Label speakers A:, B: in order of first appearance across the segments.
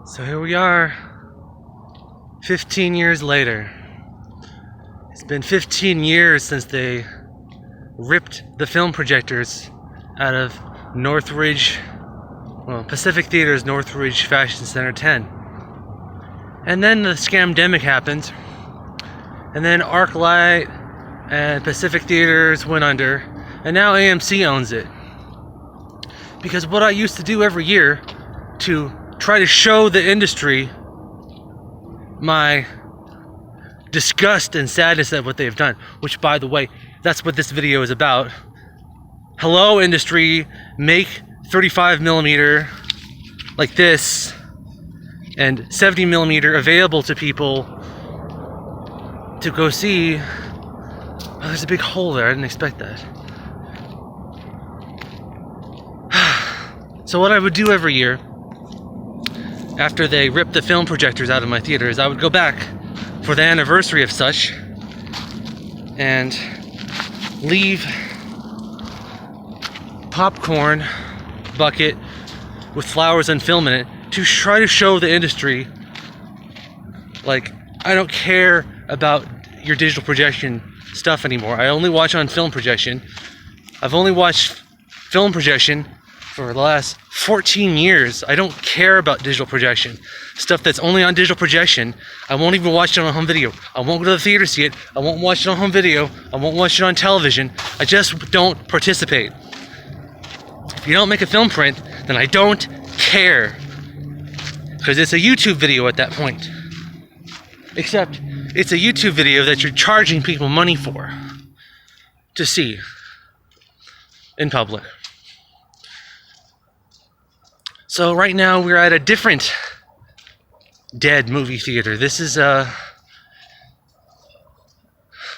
A: So here we are, 15 years later. It's been 15 years since they ripped the film projectors out of Pacific Theater's Northridge Fashion Center 10. And then the scamdemic happened, and then ArcLight and Pacific Theaters went under, and now AMC owns it. Because what I used to do every year to try to show the industry my disgust and sadness at what they've done, which, by the way, that's what this video is about. Hello, industry, make 35 millimeter like this and 70 millimeter available to people to go see. Oh, there's a big hole there. I didn't expect that. So what I would do every year after they ripped the film projectors out of my theaters, I would go back for the anniversary of such and leave popcorn bucket with flowers and film in it to try to show the industry, like, I don't care about your digital projection stuff anymore. I only watch on film projection. I've only watched film projection for the last 14 years. I don't care about digital projection. Stuff that's only on digital projection, I won't even watch it on home video. I won't go to the theater to see it. I won't watch it on home video. I won't watch it on television. I just don't participate. If you don't make a film print, then I don't care. Because it's a YouTube video at that point. Except it's a YouTube video that you're charging people money for to see in public. So right now we're at a different dead movie theater. This is a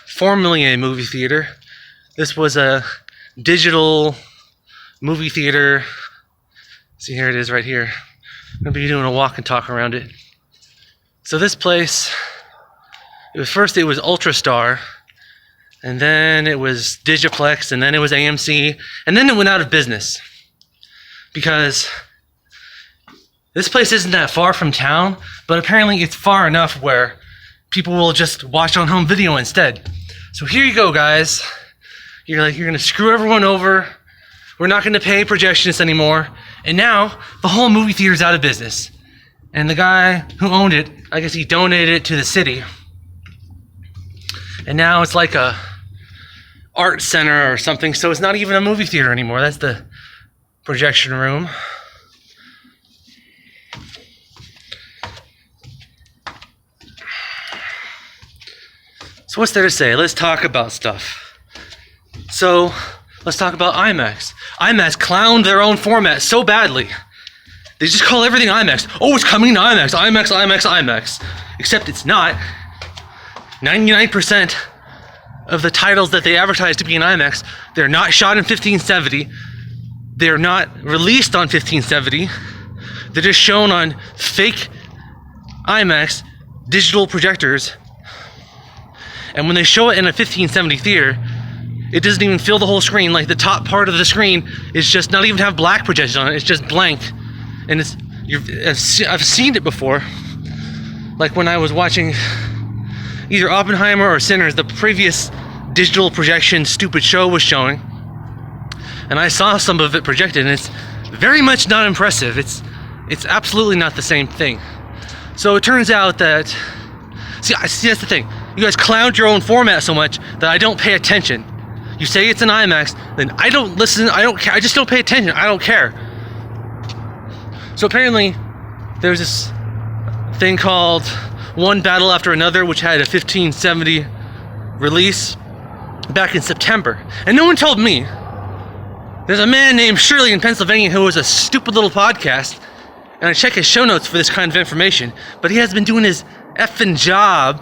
A: formerly a movie theater. This was a digital movie theater. See, here it is right here. I'm gonna be doing a walk and talk around it. So this place, it was UltraStar, and then it was Digiplex, and then it was AMC, and then it went out of business because this place isn't that far from town, but apparently it's far enough where people will just watch on home video instead. So here you go, guys. You're gonna screw everyone over. We're not gonna pay projectionists anymore. And now the whole movie theater's out of business. And the guy who owned it, I guess he donated it to the city. And now it's like a art center or something, so it's not even a movie theater anymore. That's the projection room. So what's there to say? Let's talk about stuff. So let's talk about IMAX. IMAX clowned their own format so badly. They just call everything IMAX. Oh, it's coming to IMAX. IMAX, IMAX, IMAX. Except it's not. 99% of the titles that they advertise to be in IMAX, they're not shot in 1570. They're not released on 1570. They're just shown on fake IMAX digital projectors. And when they show it in a 1570 theater, it doesn't even fill the whole screen. Like, the top part of the screen is just not even have black projection on it. It's just blank. And I've seen it before. Like when I was watching either Oppenheimer or Sinners, the previous digital projection stupid show was showing. And I saw some of it projected, and it's very much not impressive. It's absolutely not the same thing. So it turns out that, see, that's the thing. You guys clowned your own format so much that I don't pay attention. You say it's an IMAX, then I don't listen, I don't care, I just don't pay attention, I don't care. So apparently, there's this thing called One Battle After Another, which had a 1570 release back in September. And no one told me. There's a man named Shirley in Pennsylvania who has a stupid little podcast, and I check his show notes for this kind of information, but he has been doing his effing job.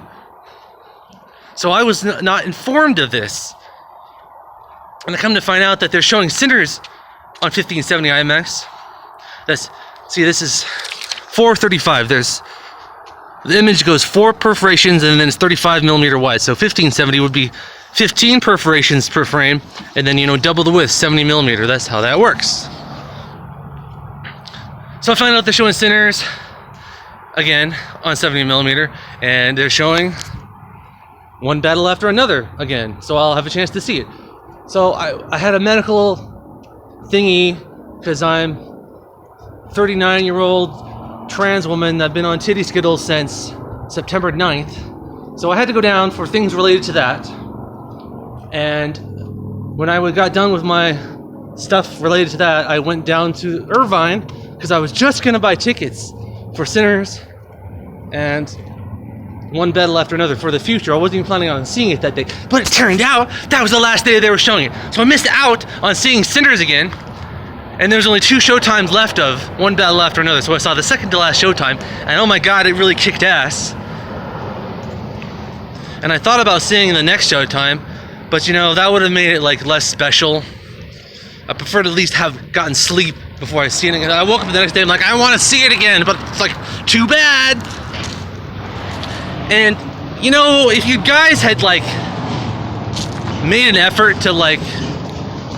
A: So I was not informed of this. And I come to find out that they're showing Sinners on 1570 IMAX. This is 435. The image goes 4 perforations and then it's 35 millimeter wide. So 1570 would be 15 perforations per frame, and then, double the width, 70 millimeter. That's how that works. So I find out they're showing Sinners, again on 70mm, and they're showing one battle after another again, so I'll have a chance to see it. So I had a medical thingy because I'm 39-year-old trans woman that's been on titty skittles since September 9th. So I had to go down for things related to that. And when I got done with my stuff related to that, I went down to Irvine because I was just going to buy tickets for Sinners and one battle after another for the future. I wasn't even planning on seeing it that day, but it turned out that was the last day they were showing it. So I missed out on seeing Sinners again, and there was only 2 showtimes left of one battle after another. So I saw the second to last showtime, and oh my god, it really kicked ass. And I thought about seeing the next showtime, but you know, that would have made it like less special. I prefer to at least have gotten sleep before I see it again. I woke up the next day, I'm like, I want to see it again, but it's like, too bad. And, you know, if you guys had, like, made an effort to, like,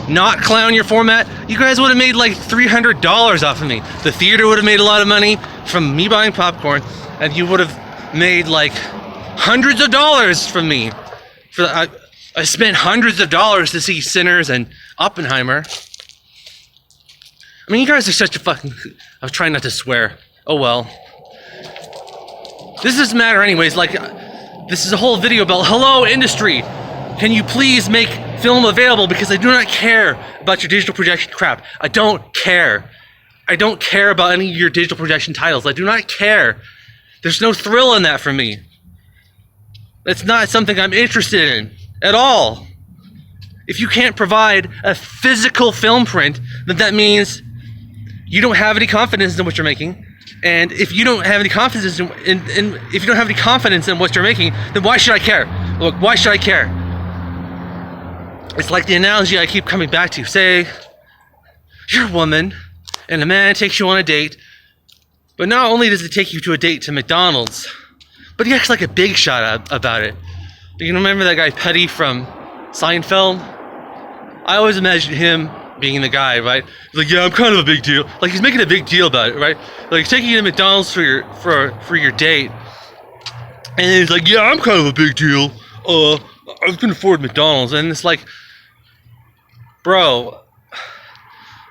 A: not clown your format, you guys would have made, like, $300 off of me. The theater would have made a lot of money from me buying popcorn, and you would have made, like, hundreds of dollars from me. I spent hundreds of dollars to see Sinners and Oppenheimer. I mean, you guys are such a fucking... I was trying not to swear. Oh, well. This doesn't matter anyways, like, this is a whole video about, hello industry, can you please make film available, because I do not care about your digital projection crap. I don't care. I don't care about any of your digital projection titles. I do not care. There's no thrill in that for me. It's not something I'm interested in at all. If you can't provide a physical film print, then that means you don't have any confidence in what you're making. And if you don't have any confidence if you don't have any confidence in what you're making, then why should I care? Look, why should I care? It's like the analogy I keep coming back to. Say, you're a woman, and a man takes you on a date, but not only does it take you to a date to McDonald's, but he acts like a big shot about it. You remember that guy Petty from Seinfeld? I always imagine him being the guy, right? He's like, yeah, I'm kind of a big deal. Like, he's making a big deal about it, right? Like, he's taking you to McDonald's for your date, and he's like, yeah, I'm kind of a big deal. I can afford McDonald's, and it's like, bro,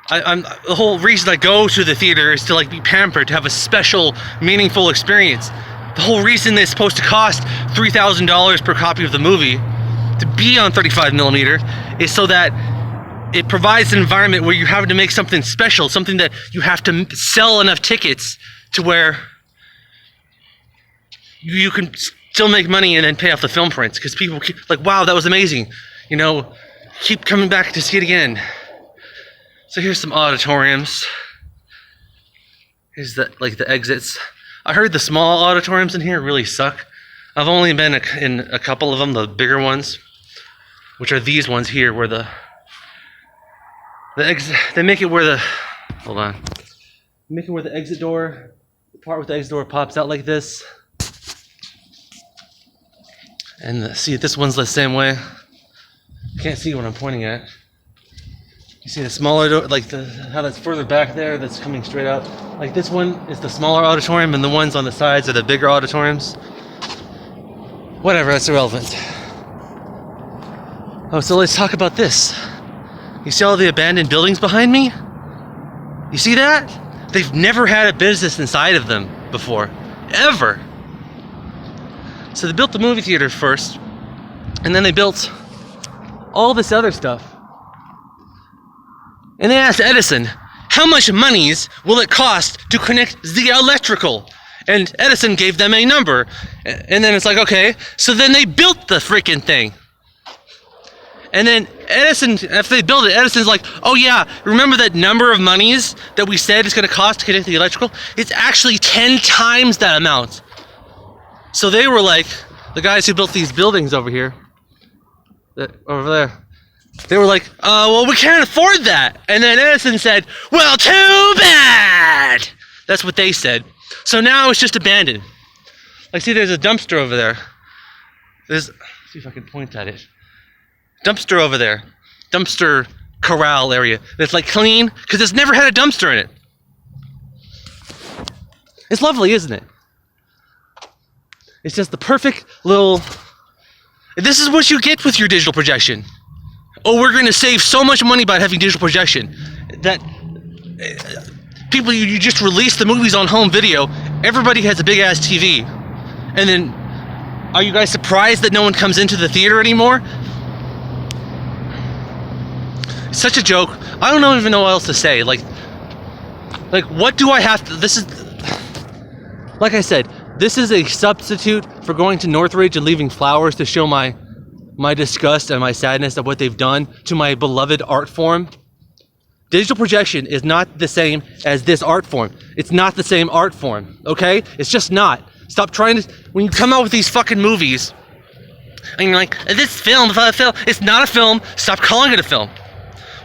A: I'm the whole reason I go to the theater is to, like, be pampered, to have a special, meaningful experience. The whole reason it's supposed to cost $3,000 per copy of the movie to be on 35mm is so that it provides an environment where you're having to make something special, something that you have to sell enough tickets to where you can still make money and then pay off the film prints, because people keep like, wow, that was amazing, you know, keep coming back to see it again. So here's some auditoriums. Here's the exits. I heard the small auditoriums in here really suck. I've only been in a couple of them, the bigger ones, which are these ones here, where they make it where the, hold on, make it where the exit door, the part with the exit door pops out like this. And see, this one's the same way. You can't see what I'm pointing at. You see the smaller door, like how that's further back there, that's coming straight out. Like this one is the smaller auditorium, and the ones on the sides are the bigger auditoriums. Whatever, that's irrelevant. Oh, so let's talk about this. You see all the abandoned buildings behind me? You see that? They've never had a business inside of them before. Ever. So they built the movie theater first, and then they built all this other stuff. And they asked Edison, how much monies will it cost to connect the electrical? And Edison gave them a number. And then it's like, okay, so then they built the freaking thing. And then Edison, after they built it, Edison's like, oh yeah, remember that number of monies that we said it's going to cost to connect the electrical? It's actually 10 times that amount. So they were like, the guys who built these buildings over here, over there, they were like, well, we can't afford that. And then Edison said, well, too bad. That's what they said. So now it's just abandoned. Like, see, there's a dumpster over there. Let's see if I can point at it. Dumpster over there. Dumpster corral area. It's like clean, because it's never had a dumpster in it. It's lovely, isn't it? It's just the perfect little... This is what you get with your digital projection. Oh, we're going to save so much money by having digital projection. That... People, you just release the movies on home video. Everybody has a big-ass TV. And then, are you guys surprised that no one comes into the theater anymore? It's such a joke. I don't even know what else to say. Like, what do I have to... This is... Like I said, this is a substitute for going to Northridge and leaving flowers to show my disgust and my sadness of what they've done to my beloved art form. Digital projection is not the same as this art form. It's not the same art form, okay? It's just not. Stop trying to... When you come out with these fucking movies, and you're like, this film, it's not a film, stop calling it a film.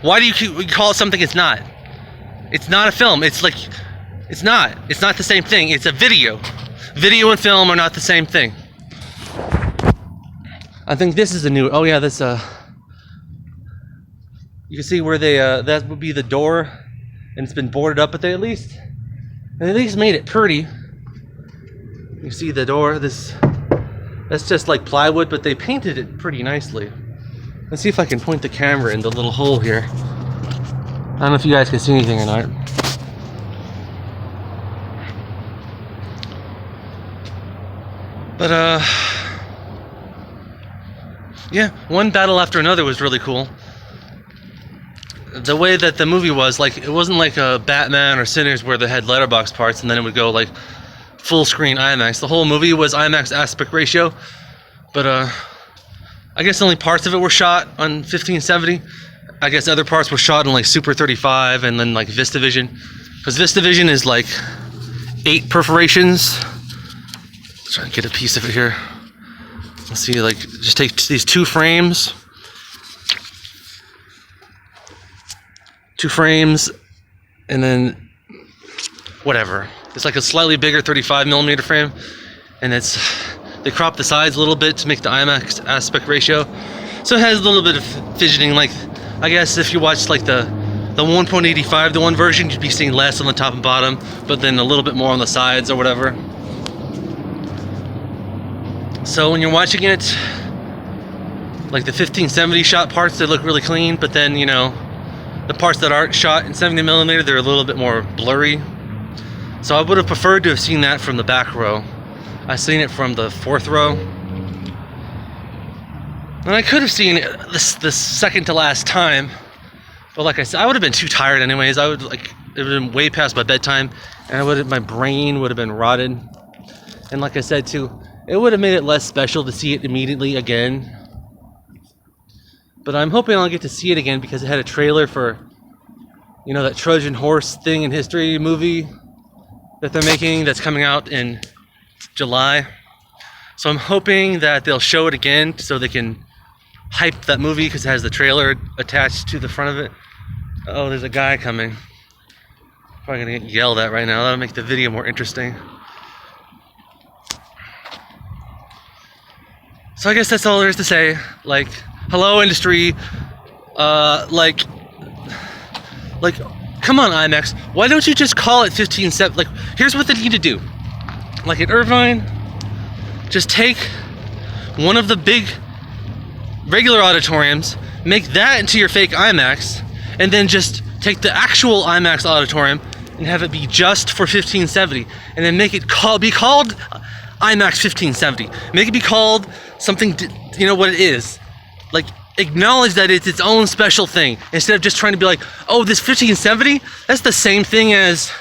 A: Why do you call it something it's not? It's not a film. It's like... It's not. It's not the same thing. It's a video. Video and film are not the same thing. I think this is a new... Oh yeah, this... You can see where they, that would be the door, and it's been boarded up, but they at least made it pretty. You see the door, that's just like plywood, but they painted it pretty nicely. Let's see if I can point the camera in the little hole here. I don't know if you guys can see anything or not. But, yeah, one battle after another was really cool. The way that the movie was, like, it wasn't like a Batman or Sinners where they had letterbox parts and then it would go like full screen IMAX. The whole movie was IMAX aspect ratio, but I guess only parts of it were shot on 1570. I guess other parts were shot on like Super 35 and then like VistaVision, because VistaVision is like 8 perforations. Let's try and get a piece of it here. Let's see, like, just take these 2 frames. 2 frames, and then whatever. It's like a slightly bigger 35mm frame, and they crop the sides a little bit to make the IMAX aspect ratio. So it has a little bit of fidgeting. Like, I guess if you watch like the 1.85, the one version, you'd be seeing less on the top and bottom, but then a little bit more on the sides or whatever. So when you're watching it, like the 1570 shot parts, they look really clean, but then, you know, the parts that aren't shot in 70mm, they're a little bit more blurry. So I would have preferred to have seen that from the back row. I seen it from the 4th row. And I could have seen it the second to last time. But like I said, I would have been too tired anyways. It would have been way past my bedtime, and my brain would have been rotted. And like I said too, it would have made it less special to see it immediately again. But I'm hoping I'll get to see it again because it had a trailer for, you know, that Trojan Horse thing in history movie that they're making that's coming out in July. So I'm hoping that they'll show it again so they can hype that movie because it has the trailer attached to the front of it. Oh, there's a guy coming. Probably gonna get yelled at right now. That'll make the video more interesting. So I guess that's all there is to say. Like, hello industry, like, come on IMAX, why don't you just call it 1570? Like, here's what they need to do. Like at Irvine, just take one of the big regular auditoriums, make that into your fake IMAX, and then just take the actual IMAX auditorium and have it be just for 1570, and then make it be called IMAX 1570. Make it be called something, you know what it is. Like, acknowledge that it's its own special thing instead of just trying to be like, oh, this 1570, that's the same thing as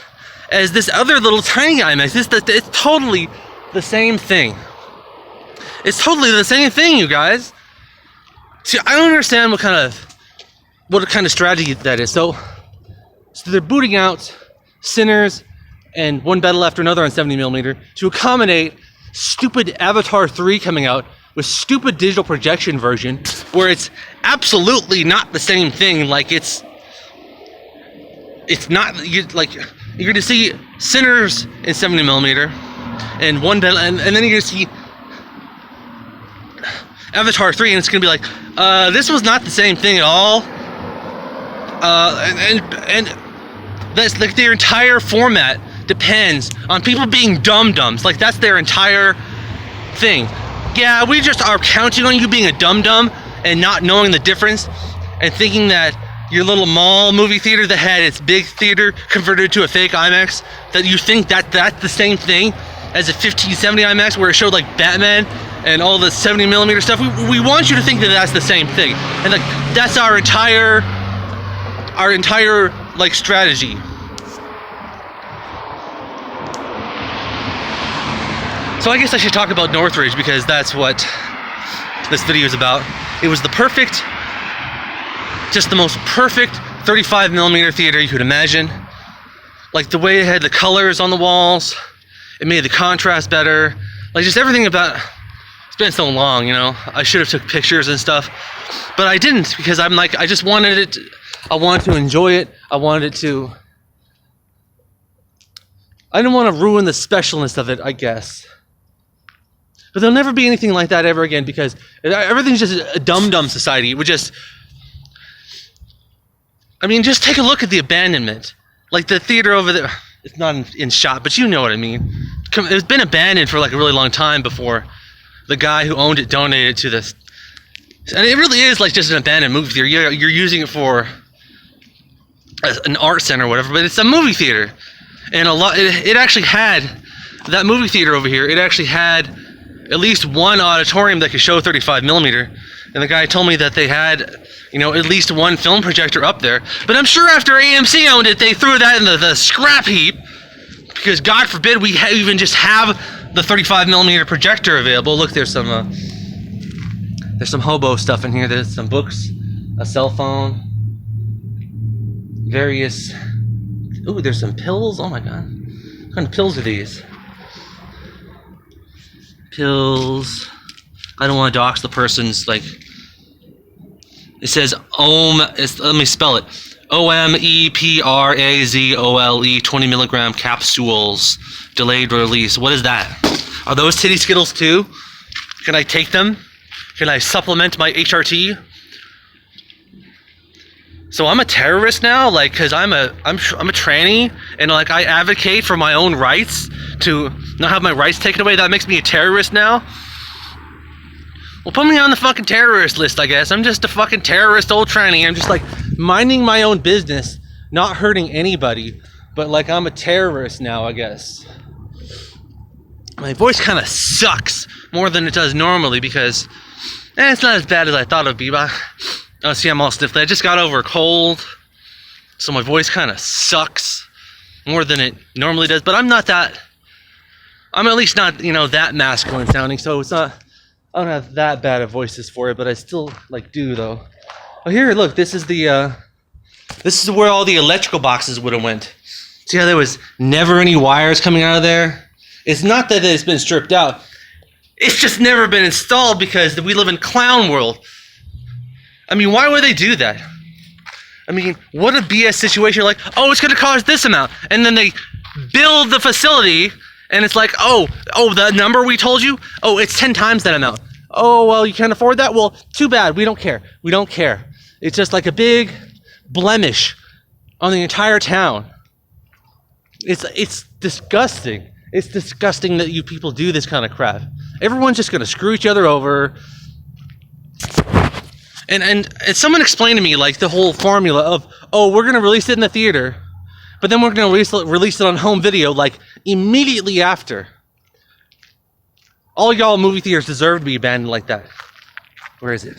A: this other little tiny IMAX. It's totally the same thing. It's totally the same thing, you guys. See, I don't understand what kind of strategy that is. So they're booting out Sinners and One Battle After Another on 70mm to accommodate stupid Avatar 3 coming out with stupid digital projection version where it's absolutely not the same thing. Like, it's not, you're gonna see Sinners in 70mm and One Battle, and then you're gonna see Avatar 3 and it's gonna be like, this was not the same thing at all. And that's like their entire format depends on people being dum-dums. Like, that's their entire thing. Yeah, we just are counting on you being a dum-dum and not knowing the difference and thinking that your little mall movie theater that had its big theater converted to a fake IMAX, that you think that that's the same thing as a 1570 IMAX where it showed like Batman and all the 70mm stuff. We want you to think that that's the same thing. And like that's our entire like strategy. So I guess I should talk about Northridge because that's what this video is about. It was the most perfect 35mm theater you could imagine. Like the way it had the colors on the walls, it made the contrast better. Like just everything about, it's been so long, you know. I should have took pictures and stuff, but I didn't because I'm like, I just wanted it, I wanted to enjoy it. I didn't want to ruin the specialness of it, I guess. But there'll never be anything like that ever again because everything's just a dumb society. It would just, I mean, just take a look at the abandonment. Like the theater over there, it's not in shot, but you know what I mean. It's been abandoned for like a really long time before the guy who owned it donated it to this. And it really is like just an abandoned movie theater. You're using it for an art center or whatever, but it's a movie theater. And it actually had, that movie theater over here, it actually had at least one auditorium that could show 35mm, and the guy told me that they had, you know, at least one film projector up there. But I'm sure after AMC owned it, they threw that in the scrap heap, because God forbid we even just have the 35mm projector available. Look, there's some hobo stuff in here. There's some books, a cell phone, various. Ooh, there's some pills. Oh my God, what kind of pills are these? Pills. I don't want to dox the person's, like, it says let me spell it. OMEPRAZOLE 20mg capsules, delayed release. What is that? Are those titty Skittles too? Can I take them? Can I supplement my HRT? So I'm a terrorist now, like, cause I'm a tranny, and like I advocate for my own rights to not have my rights taken away. That makes me a terrorist now. Well, put me on the fucking terrorist list, I guess. I'm just a fucking terrorist old tranny. I'm just like minding my own business, not hurting anybody, but like I'm a terrorist now, I guess. My voice kind of sucks more than it does normally because it's not as bad as I thought it would be, but oh, see, I'm all stiff. I just got over a cold, so my voice kind of sucks more than it normally does. But I'm at least not, you know, that masculine sounding, so it's not, I don't have that bad of voices for it, but I still, like, do, though. Oh, here, look, this is where all the electrical boxes would have went. See how there was never any wires coming out of there? It's not that it's been stripped out. It's just never been installed because we live in clown world. I mean, why would they do that? I mean, what a BS situation. Like, oh, it's going to cost this amount. And then they build the facility, and it's like, oh, the number we told you? Oh, it's 10 times that amount. Oh, well, you can't afford that? Well, too bad. We don't care. We don't care. It's just like a big blemish on the entire town. It's disgusting. It's disgusting that you people do this kind of crap. Everyone's just going to screw each other over. And someone explained to me, like, the whole formula of, oh, we're going to release it in the theater, but then we're going to release it on home video, like, immediately after. All y'all movie theaters deserve to be abandoned like that. Where is it?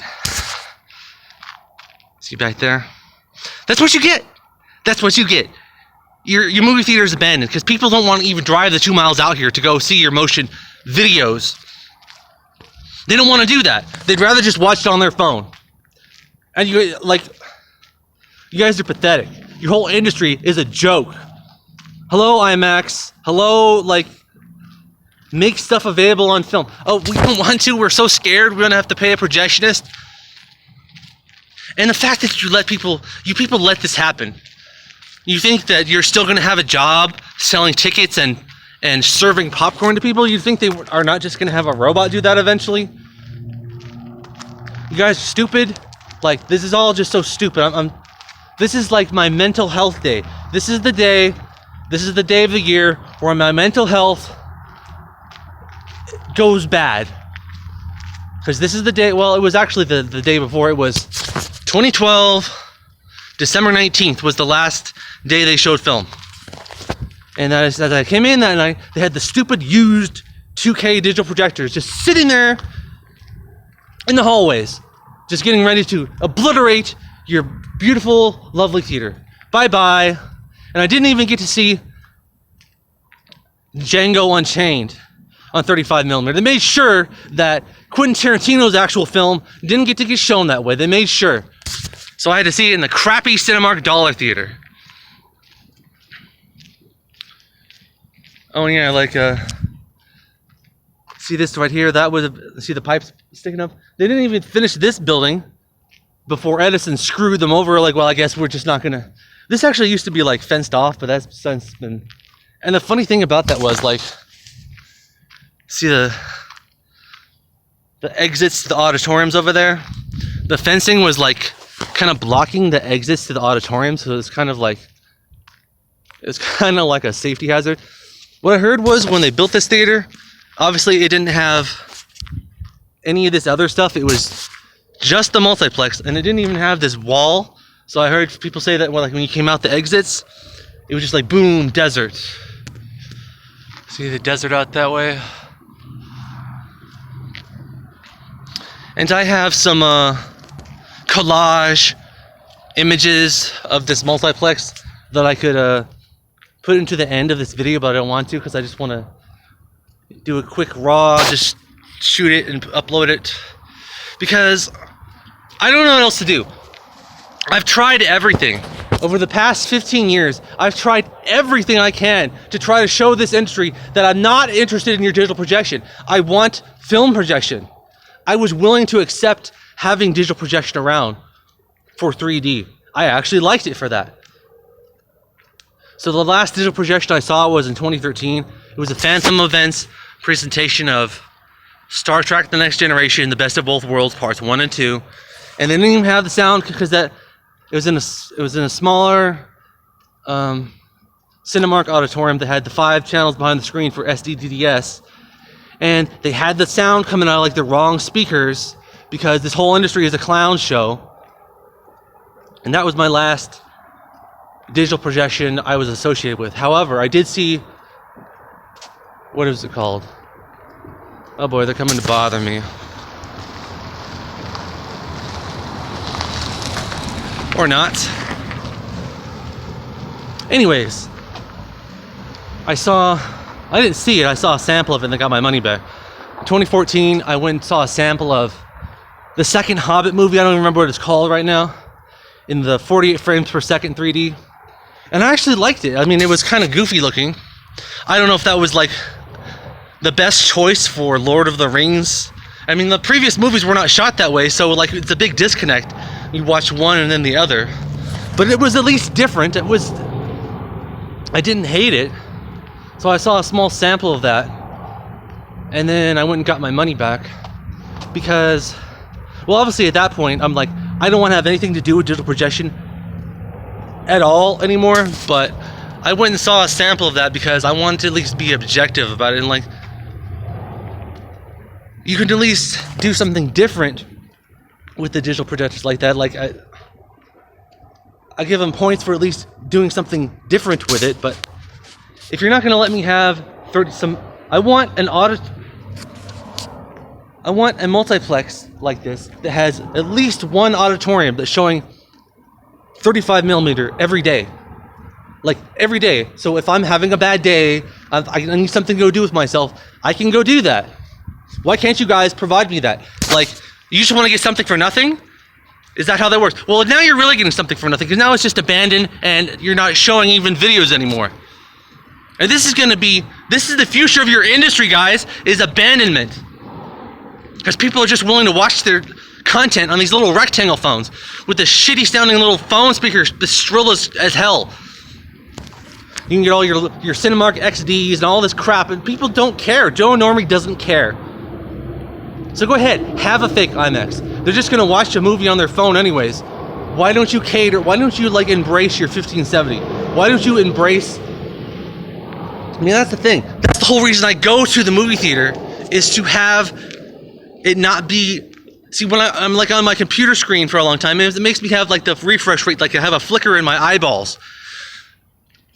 A: See back there? That's what you get. That's what you get. Your movie theater is abandoned because people don't want to even drive the 2 miles out here to go see your motion videos. They don't want to do that. They'd rather just watch it on their phone. And you guys are pathetic. Your whole industry is a joke. Hello, IMAX. Hello, like, make stuff available on film. Oh, we don't want to. We're so scared. We're gonna have to pay a projectionist. And the fact that you people let this happen. You think that you're still gonna have a job selling tickets and serving popcorn to people? You think they are not just gonna have a robot do that eventually? You guys are stupid. Like, this is all just so stupid. This is like my mental health day. This is the day of the year where my mental health goes bad. Because this is the day, well, it was actually the day before. It was 2012, December 19th was the last day they showed film. And as I came in that night, they had the stupid used 2K digital projectors just sitting there in the hallways, just getting ready to obliterate your beautiful, lovely theater. Bye-bye. And I didn't even get to see Django Unchained on 35mm. They made sure that Quentin Tarantino's actual film didn't get to get shown that way. They made sure. So I had to see it in the crappy Cinemark Dollar Theater. Oh yeah, like, see this right here? That was, see the pipes sticking up? They didn't even finish this building before Edison screwed them over. Like, well, I guess we're just not gonna. This actually used to be like fenced off, but that's since been. And the funny thing about that was, like, see the exits to the auditoriums over there? The fencing was like kind of blocking the exits to the auditorium, so it's kind of like a safety hazard. What I heard was when they built this theater, obviously it didn't have any of this other stuff. It was just the multiplex, and it didn't even have this wall. So I heard people say that, well, like when you came out the exits, it was just like boom, desert. See the desert out that way? And I have some collage images of this multiplex that I could put into the end of this video, but I don't want to because I just want to do a quick raw, just shoot it and upload it because I don't know what else to do. I've tried everything. Over the past 15 years, I've tried everything I can to try to show this industry that I'm not interested in your digital projection. I want film projection. I was willing to accept having digital projection around for 3D. I actually liked it for that. So the last digital projection I saw was in 2013. It was a Phantom Events presentation of Star Trek: The Next Generation, The Best of Both Worlds, parts 1 and 2. And they didn't even have the sound because it was in a smaller Cinemark auditorium that had the 5 channels behind the screen for SD-DDS. And they had the sound coming out of like the wrong speakers because this whole industry is a clown show. And that was my last digital projection I was associated with. However, I did see, what is it called? Oh boy, they're coming to bother me. Or not. Anyways, I didn't see it, I saw a sample of it and I got my money back. In 2014, I went and saw a sample of the second Hobbit movie, I don't even remember what it's called right now, in the 48 frames per second 3D. And I actually liked it. I mean, it was kind of goofy looking. I don't know if that was like the best choice for Lord of the Rings. I mean, the previous movies were not shot that way, so like it's a big disconnect. You watch one and then the other. But it was at least different. I didn't hate it. So I saw a small sample of that. And then I went and got my money back. Because, well, obviously at that point, I'm like, I don't want to have anything to do with digital projection at all anymore, but I went and saw a sample of that because I wanted to at least be objective about it, and like, you can at least do something different with the digital projectors like that. Like, I give them points for at least doing something different with it, but if you're not going to let me have I want a multiplex like this that has at least one auditorium that's showing 35mm every day. Like, every day. So if I'm having a bad day, I need something to go do with myself, I can go do that. Why can't you guys provide me that? Like, you just want to get something for nothing? Is that how that works? Well, now you're really getting something for nothing, because now it's just abandoned and you're not showing even videos anymore. And this is the future of your industry, guys, is abandonment. Because people are just willing to watch their content on these little rectangle phones with the shitty sounding little phone speakers, the shrill as hell. You can get all your Cinemark XDs and all this crap, and people don't care. Joe Normie doesn't care. So go ahead, have a fake IMAX. They're just gonna watch a movie on their phone anyways. Why don't you like embrace your 1570? Why don't you embrace, I mean, that's the thing. That's the whole reason I go to the movie theater, is to have it not be. See, when I'm like on my computer screen for a long time, it makes me have like the refresh rate, like I have a flicker in my eyeballs.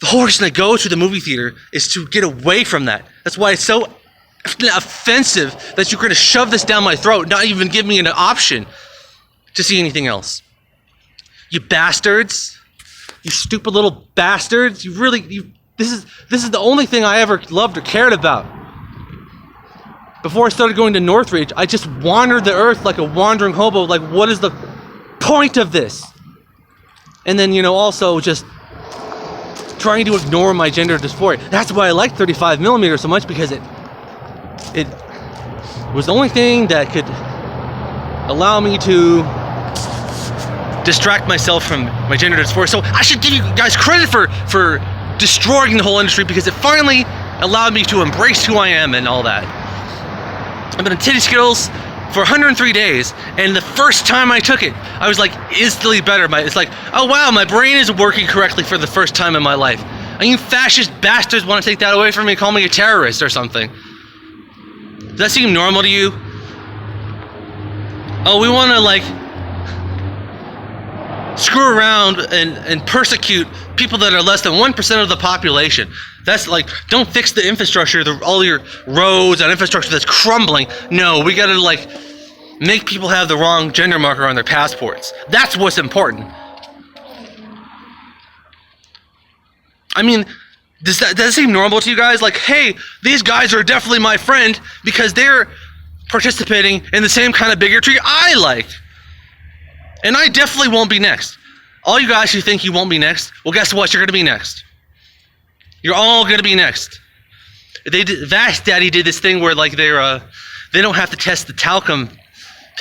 A: The whole reason I go to the movie theater is to get away from that. That's why it's so offensive that you're going to shove this down my throat, not even give me an option to see anything else. You bastards. You stupid little bastards. This is the only thing I ever loved or cared about. Before I started going to Northridge, I just wandered the earth like a wandering hobo. Like, what is the point of this? And then, also just trying to ignore my gender dysphoria. That's why I like 35mm so much, because it was the only thing that could allow me to distract myself from my gender dysphoria. So I should give you guys credit for destroying the whole industry, because it finally allowed me to embrace who I am and all that. I've been on titty Skittles for 103 days, and the first time I took it, I was like instantly better. It's like, oh wow, my brain is working correctly for the first time in my life. And you fascist bastards want to take that away from me and call me a terrorist or something. Does that seem normal to you? Oh, we want to like screw around and persecute people that are less than 1% of the population. That's like, don't fix the infrastructure, all your roads and infrastructure that's crumbling. No, we gotta like make people have the wrong gender marker on their passports. That's what's important. I mean, does that seem normal to you guys? Like, hey, these guys are definitely my friend because they're participating in the same kind of bigotry I like. And I definitely won't be next. All you guys who think you won't be next, well, guess what? You're gonna be next. You're all gonna be next. Vast Daddy did this thing where like they don't have to test the talcum.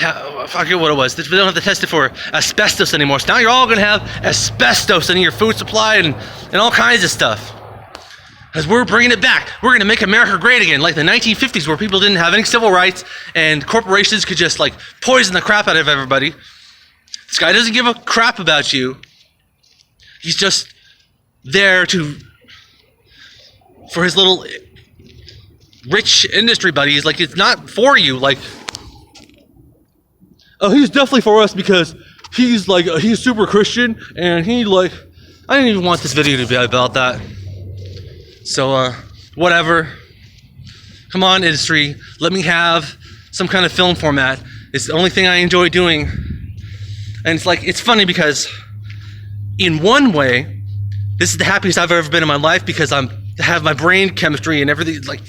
A: I forget what it was. They don't have to test it for asbestos anymore. So now you're all gonna have asbestos in your food supply and all kinds of stuff. Because we're bringing it back. We're gonna make America great again, like the 1950s, where people didn't have any civil rights and corporations could just like poison the crap out of everybody. This guy doesn't give a crap about you. He's just there for his little rich industry buddies. Like, it's not for you. Like, oh, he's definitely for us because he's super Christian and I didn't even want this video to be about that. So, whatever. Come on, industry. Let me have some kind of film format. It's the only thing I enjoy doing. And it's funny because in one way, this is the happiest I've ever been in my life because I have my brain chemistry and everything like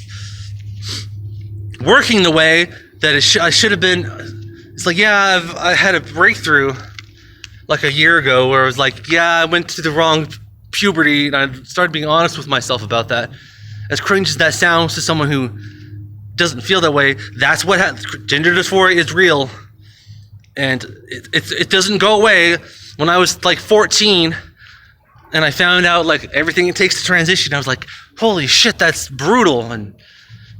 A: working the way that I should have been. It's like, yeah, I had a breakthrough like a year ago where I was like, yeah, I went to the wrong puberty, and I started being honest with myself about that. As cringe as that sounds to someone who doesn't feel that way, that's what gender dysphoria is real. And it doesn't go away. When I was like 14 and I found out like everything it takes to transition, I was like, holy shit, that's brutal and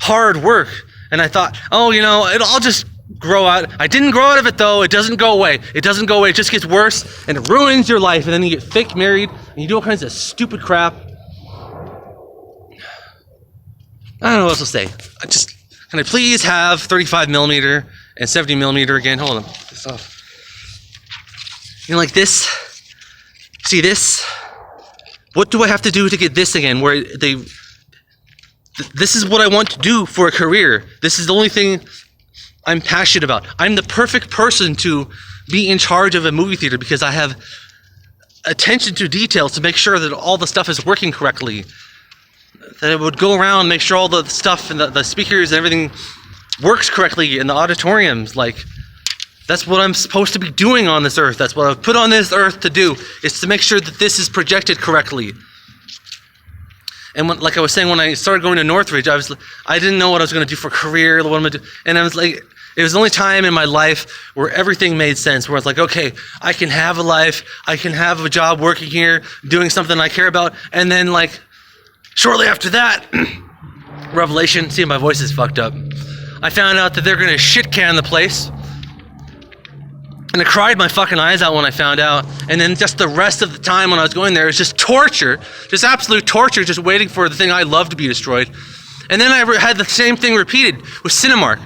A: hard work. And I thought, oh, I'll just grow out. I didn't grow out of it though. It doesn't go away. It doesn't go away. It just gets worse and it ruins your life. And then you get fake married and you do all kinds of stupid crap. I don't know what else to say. Can I please have 35mm and 70mm again? Hold on. This off. Like this. See this? What do I have to do to get this again? Where this is what I want to do for a career. This is the only thing I'm passionate about. I'm the perfect person to be in charge of a movie theater because I have attention to details to make sure that all the stuff is working correctly. That it would go around and make sure all the stuff and the speakers and everything works correctly in the auditoriums. Like, that's what I'm supposed to be doing on this earth. That's what I've put on this earth to do, is to make sure that this is projected correctly. And like I was saying, when I started going to Northridge, I didn't know what I was going to do for a career, what I'm going to do. And I was like, it was the only time in my life where everything made sense, where it's like, okay, I can have a life, I can have a job working here, doing something I care about. And then like, shortly after that, revelation, see, my voice is fucked up. I found out that they're going to shit can the place. And I cried my fucking eyes out when I found out. And then just the rest of the time when I was going there, it was just torture, just absolute torture, just waiting for the thing I love to be destroyed. And then I had the same thing repeated with Cinemark.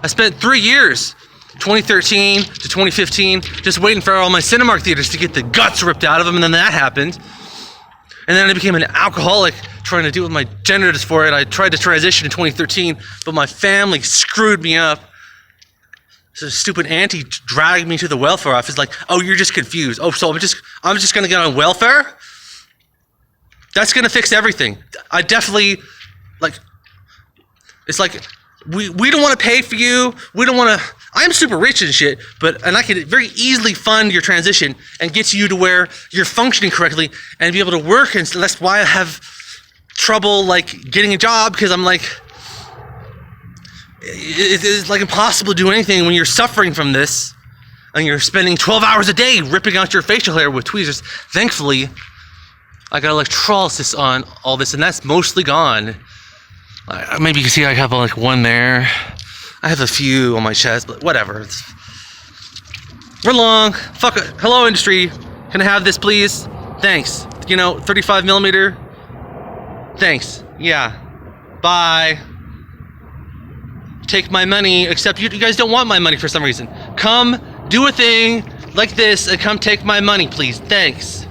A: I spent 3 years, 2013 to 2015, just waiting for all my Cinemark theaters to get the guts ripped out of them, and then that happened. And then I became an alcoholic trying to deal with my genitals for it. I tried to transition in 2013, but my family screwed me up. So stupid auntie dragged me to the welfare office like, oh, you're just confused. Oh, so I'm just gonna get on welfare? That's gonna fix everything. I definitely, like, it's like, we don't wanna pay for you. We don't wanna, I'm super rich and shit, and I can very easily fund your transition and get you to where you're functioning correctly and be able to work. And so that's why I have trouble like getting a job, because I'm like, it's like impossible to do anything when you're suffering from this and you're spending 12 hours a day ripping out your facial hair with tweezers. Thankfully, I got electrolysis on all this, and that's mostly gone. Maybe you can see I have like one there. I have a few on my chest, but whatever. We're long. Fuck it. Hello, industry. Can I have this, please? Thanks. 35 millimeter. Thanks. Yeah. Bye. Take my money, except you guys don't want my money for some reason. Come do a thing like this and come take my money, please. Thanks.